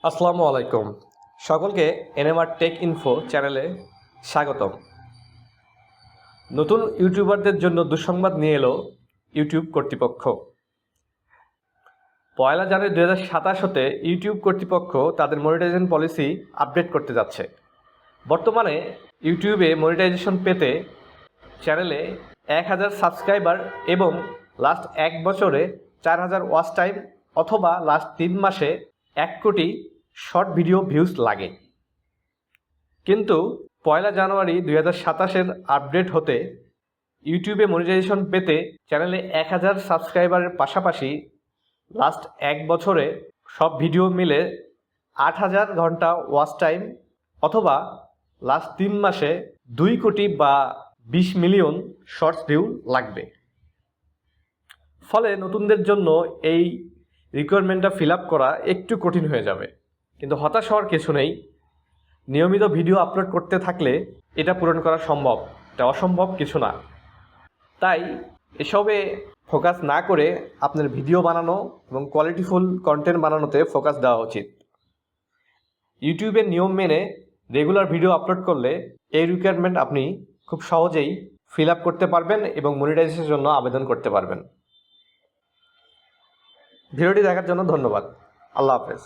আসসালামু আলাইকুম। সকলকে এনএমআর টেক ইনফো চ্যানেলে স্বাগতম। নতুন ইউটিউবারদের জন্য দুঃসংবাদ নিয়ে এলো ইউটিউব কর্তৃপক্ষ। 1 জানুয়ারি 2027 হতে ইউটিউব কর্তৃপক্ষ তাদের মনিটাইজেশন পলিসি আপডেট করতে যাচ্ছে। বর্তমানে ইউটিউবে মনিটাইজেশন পেতে চ্যানেলে 1000 সাবস্ক্রাইবার এবং লাস্ট 1 বছরে 4000 ওয়াচ টাইম অথবা লাস্ট 3 মাসে 1 কোটি শর্ট ভিডিও ভিউজ লাগে। কিন্তু 1 জানুয়ারি 2027 আপডেট হতে ইউটিউবে মনিটাইজেশন পেতে চ্যানেলে 1000 সাবস্ক্রাইবারের পাশাপাশি লাস্ট 1 বছরে সব ভিডিও মিলে 8000 ঘন্টা ওয়াচ টাইম অথবা লাস্ট 3 মাসে 2 কোটি বা 20 মিলিয়ন শর্টস ভিউ লাগবে। ফলে নতুনদের জন্য এই রিকোয়ারমেন্টটা ফিল আপ করা একটু কঠিন হয়ে যাবে। কিন্তু হতাশ হওয়ার কিছু নেই। নিয়মিত ভিডিও আপলোড করতে থাকলে এটা পূরণ করা সম্ভব, এটা অসম্ভব কিছু না। তাই এসবে ফোকাস না করে আপনার ভিডিও বানানো এবং কোয়ালিটিফুল কন্টেন্ট বানানোতে ফোকাস দেওয়া উচিত। ইউটিউবের নিয়ম মেনে রেগুলার ভিডিও আপলোড করলে এই রিকোয়ারমেন্ট আপনি খুব সহজেই ফিল আপ করতে পারবেন এবং মনিটাইজেশনের জন্য আবেদন করতে পারবেন। ভিডিওটি দেখার জন্য ধন্যবাদ। আল্লাহ হাফেজ।